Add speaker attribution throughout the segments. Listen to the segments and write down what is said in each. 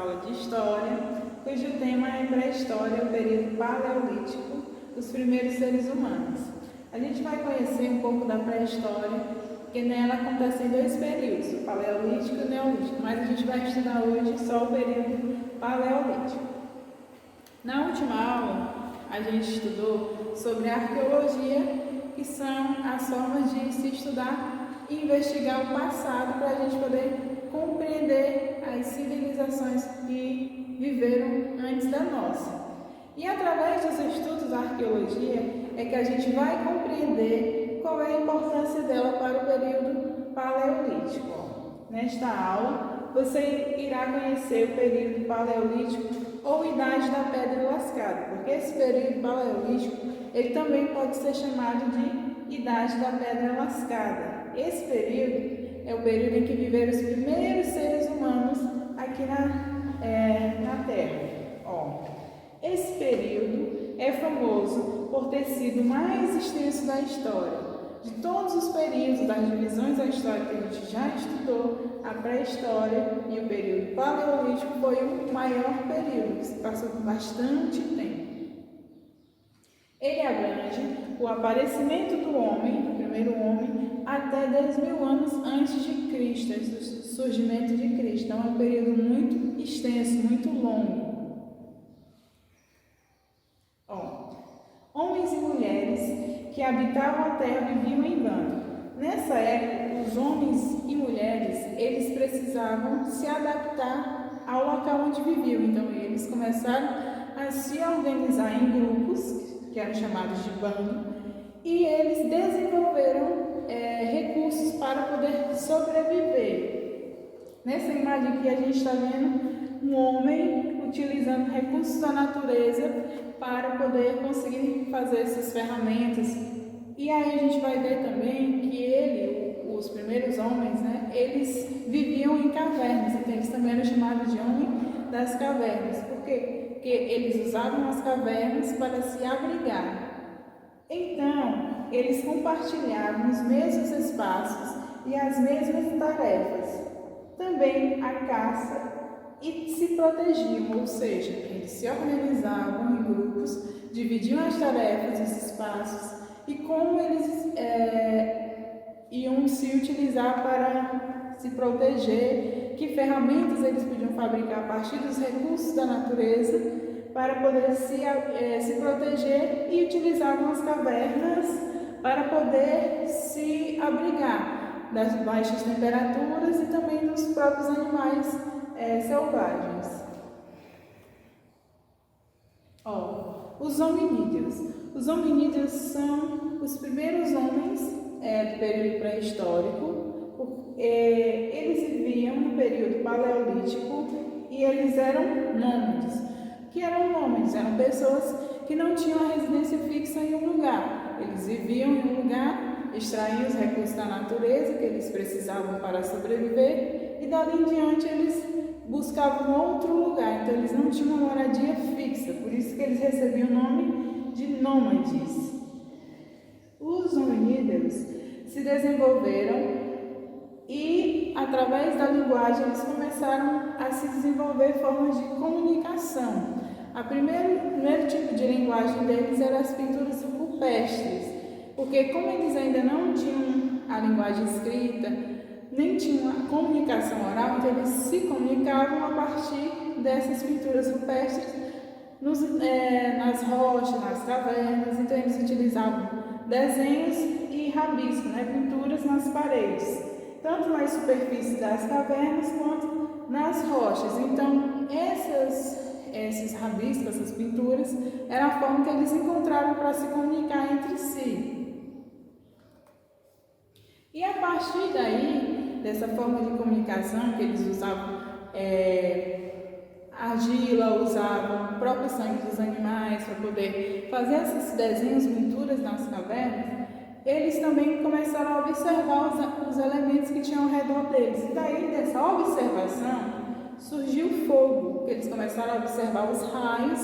Speaker 1: aula de História, cujo tema é Pré-História, o período paleolítico dos primeiros seres humanos. A gente vai conhecer um pouco da pré-história, que nela acontecem dois períodos, o paleolítico e o neolítico, mas a gente vai estudar hoje só o período paleolítico. Na última aula, a gente estudou sobre a arqueologia, que são as formas de se estudar e investigar o passado para a gente poder compreender as civilizações que viveram antes da nossa. E através dos estudos da arqueologia é que a gente vai compreender qual é a importância dela para o período paleolítico. Nesta aula, você irá conhecer o período paleolítico ou idade da pedra lascada, porque esse período paleolítico ele também pode ser chamado de idade da pedra lascada. Esse período é o período em que viveram os primeiros seres humanos aqui na Terra. Esse período é famoso por ter sido o mais extenso da história. De todos os períodos das divisões da história que a gente já estudou, a pré-história e o período paleolítico foi o maior período, que se passou por bastante tempo. Ele abrange o aparecimento do homem, do primeiro homem, até 10.000 anos antes de Cristo, antes do surgimento de Cristo. Então, é um período muito extenso, muito longo. Homens e mulheres que habitavam a terra viviam em bando. Nessa época, os homens e mulheres, eles precisavam se adaptar ao local onde viviam. Então, eles começaram a se organizar em grupos, que eram chamados de bando, e eles desenvolveram recursos para poder sobreviver. Nessa imagem aqui, a gente está vendo um homem utilizando recursos da natureza para poder conseguir fazer essas ferramentas. E aí a gente vai ver também que os primeiros homens, eles viviam em cavernas, então eles também eram chamados de homem das cavernas. Por quê? Porque eles usavam as cavernas para se abrigar. Então, eles compartilhavam os mesmos espaços e as mesmas tarefas. Também a caça e se protegiam, ou seja, eles se organizavam em grupos, dividiam as tarefas, os espaços e como eles iam se utilizar para se proteger, que ferramentas eles podiam fabricar a partir dos recursos da natureza para poder se proteger, e utilizavam as cavernas para poder se abrigar das baixas temperaturas e também dos próprios animais selvagens. Os hominídeos. Os hominídeos são os primeiros homens do período pré-histórico. Eles viviam no período paleolítico e eles eram nômades. O que eram nômades? Eram pessoas que não tinham a residência fixa em um lugar. Eles viviam em um lugar, extraíam os recursos da natureza que eles precisavam para sobreviver e dali em diante eles buscavam outro lugar. Então eles não tinham uma moradia fixa, por isso que eles recebiam o nome de nômades. Os hominídeos se desenvolveram e, através da linguagem, eles começaram a se desenvolver formas de comunicação. O primeiro tipo de linguagem deles eram as pinturas rupestres, porque como eles ainda não tinham a linguagem escrita, nem tinham a comunicação oral, então eles se comunicavam a partir dessas pinturas rupestres nas rochas, nas cavernas. Então eles utilizavam desenhos e rabiscos, pinturas nas paredes, tanto nas superfícies das cavernas quanto nas rochas. Então esses rabiscos, essas pinturas, era a forma que eles encontraram para se comunicar entre si. E a partir daí, dessa forma de comunicação que eles usavam argila, usavam o próprio sangue dos animais para poder fazer esses desenhos, pinturas nas cavernas, eles também começaram a observar os elementos que tinham ao redor deles. E daí, dessa observação, surgiu o fogo, porque eles começaram a observar os raios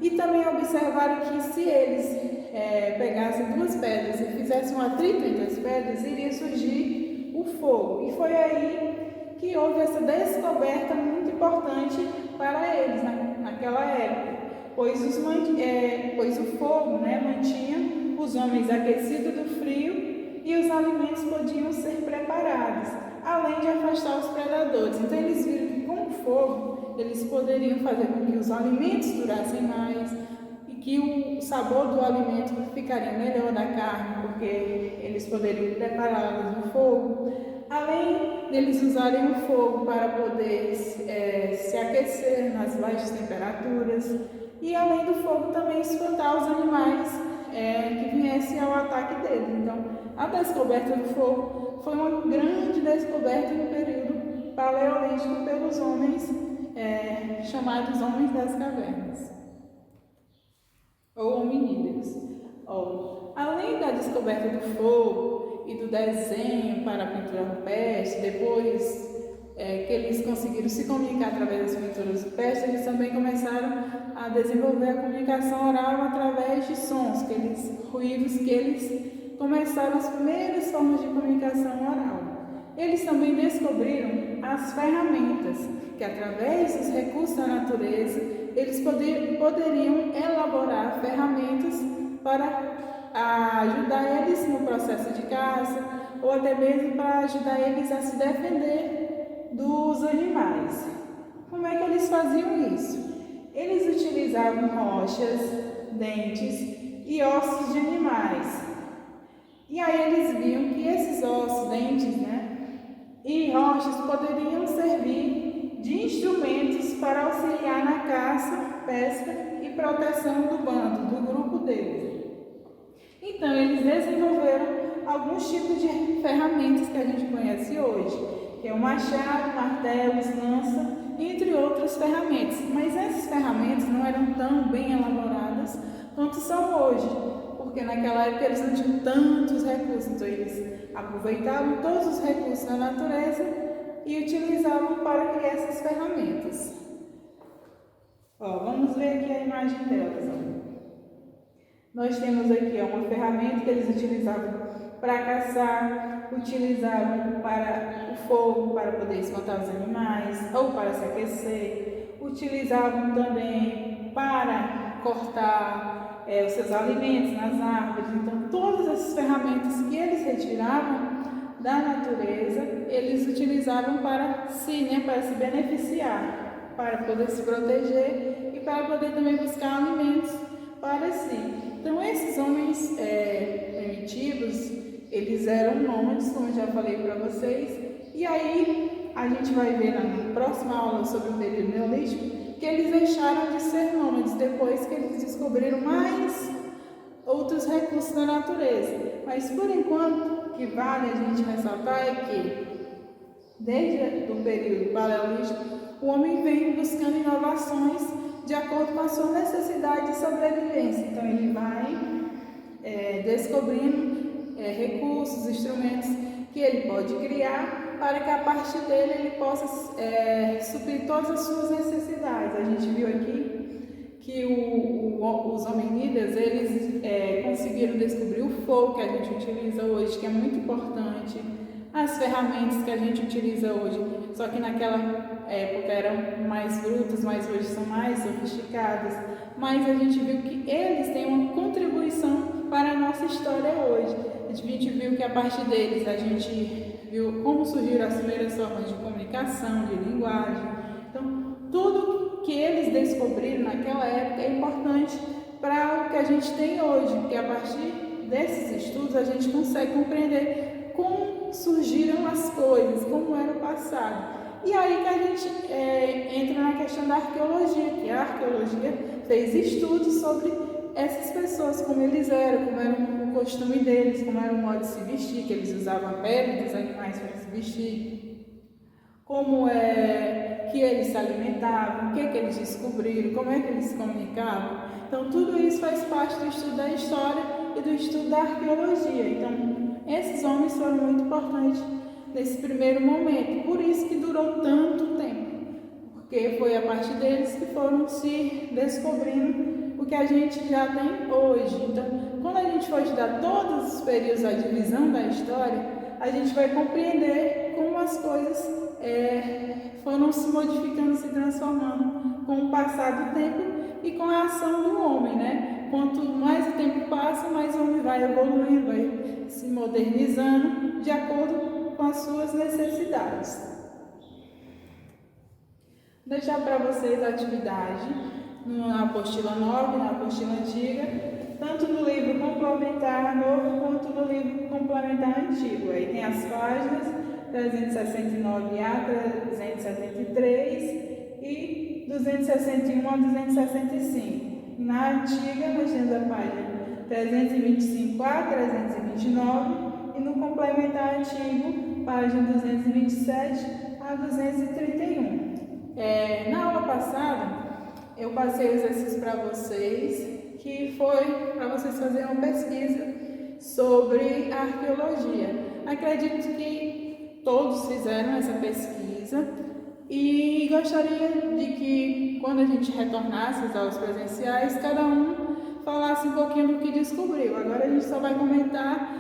Speaker 1: e também observaram que se eles pegassem duas pedras e fizessem um atrito entre as pedras, iria surgir o fogo. E foi aí que houve essa descoberta muito importante para eles naquela época, pois o fogo, mantinha os homens aquecidos do frio e os alimentos podiam ser preparados, além de afastar os predadores. Então eles viram que com o fogo eles poderiam fazer com que os alimentos durassem mais e que o sabor do alimento ficaria melhor da carne, porque eles poderiam prepará-los no fogo. Além deles usarem o fogo para poder se aquecer nas baixas temperaturas, e além do fogo também espantar os animais que viessem ao ataque deles. Então, a descoberta do fogo foi uma grande descoberta no período paleolítico pelos homens chamados homens das cavernas, ou hominídeos. Além da descoberta do fogo e do desenho para a pintura rupestre, depois que eles conseguiram se comunicar através das pinturas rupestres, eles também começaram a desenvolver a comunicação oral através de sons, ruídos que eles começaram as primeiras formas de comunicação oral. Eles também descobriram as ferramentas, que através dos recursos da natureza, eles poderiam elaborar ferramentas para ajudar eles no processo de caça, ou até mesmo para ajudar eles a se defender dos animais. Como é que eles faziam isso? Eles utilizavam rochas, dentes e ossos de animais. E aí eles viam que esses ossos, dentes, e rochas poderiam servir de instrumentos para auxiliar na caça, pesca e proteção do bando, do grupo deles. Então, eles desenvolveram alguns tipos de ferramentas que a gente conhece hoje, que é o machado, martelos, lança, entre outras ferramentas. Mas essas ferramentas não eram tão bem elaboradas quanto são hoje, porque naquela época eles não tinham tantos recursos, então eles aproveitavam todos os recursos da natureza e utilizavam para criar essas ferramentas. Vamos ver aqui a imagem delas. Nós temos aqui uma ferramenta que eles utilizavam para caçar, utilizavam para o fogo, para poder espantar os animais, ou para se aquecer, utilizavam também para cortar os seus alimentos nas árvores. Então, todas essas ferramentas que eles retiravam da natureza, eles utilizavam para si, para se beneficiar, para poder se proteger e para poder também buscar alimentos para si. Então, esses homens primitivos, eles eram nômades, como eu já falei para vocês, e aí a gente vai ver na próxima aula sobre o período neolítico que eles deixaram de ser nômades depois que eles descobriram mais outros recursos da natureza. Mas, por enquanto, o que vale a gente ressaltar é que, desde o período paleolítico, o homem vem buscando inovações de acordo com a sua necessidade de sobrevivência. Então, ele vai descobrindo recursos, instrumentos que ele pode criar para que a partir dele ele possa suprir todas as suas necessidades. A gente viu aqui que os hominídeos, eles conseguiram descobrir o fogo que a gente utiliza hoje, que é muito importante, as ferramentas que a gente utiliza hoje, só que naquela época eram mais brutas, mas hoje são mais sofisticadas, mas a gente viu que eles têm uma contribuição para a nossa história hoje. A gente viu que a partir deles a gente viu como surgiram as primeiras formas de comunicação, de linguagem. Então, tudo que eles descobriram naquela época é importante para o que a gente tem hoje, porque a partir desses estudos a gente consegue compreender como surgiram as coisas, como era o passado. E aí que a gente entra na questão da arqueologia, que a arqueologia fez estudos sobre essas pessoas, como eles eram, como era o costume deles, como era o modo de se vestir, que eles usavam a pele dos animais para se vestir, como que eles se alimentavam, o que eles descobriram, como é que eles se comunicavam. Então, tudo isso faz parte do estudo da história e do estudo da arqueologia. Então, esses homens foram muito importantes nesse primeiro momento, por isso que durou tanto tempo, porque foi a partir deles que foram se descobrindo o que a gente já tem hoje. Então, quando a gente for estudar todos os períodos da divisão da história, a gente vai compreender como as coisas foram se modificando, se transformando com o passar do tempo e com a ação do homem, né? Quanto mais o tempo passa, mais o homem vai evoluindo, vai se modernizando de acordo com as suas necessidades. Vou deixar para vocês a atividade na apostila 9, na apostila antiga, tanto no livro complementar novo quanto no livro complementar antigo. Aí tem as páginas 369 a 373 e 261 a 265. Na antiga nós temos a página 325 a 329 e no complementar antigo, página 227 a 231. Na aula passada, eu passei o exercício para vocês, que foi para vocês fazerem uma pesquisa sobre arqueologia. Acredito que todos fizeram essa pesquisa e gostaria de que, quando a gente retornasse às aulas presenciais, cada um falasse um pouquinho do que descobriu. Agora a gente só vai comentar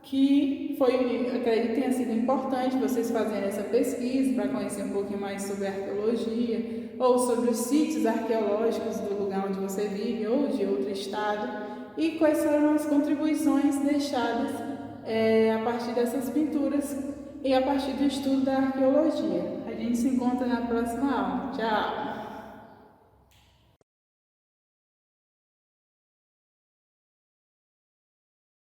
Speaker 1: que acredito que tenha sido importante vocês fazerem essa pesquisa para conhecer um pouquinho mais sobre arqueologia ou sobre os sítios arqueológicos do lugar onde você vive ou de outro estado e quais foram as contribuições deixadas a partir dessas pinturas e a partir do estudo da arqueologia. A gente se encontra na próxima aula. Tchau!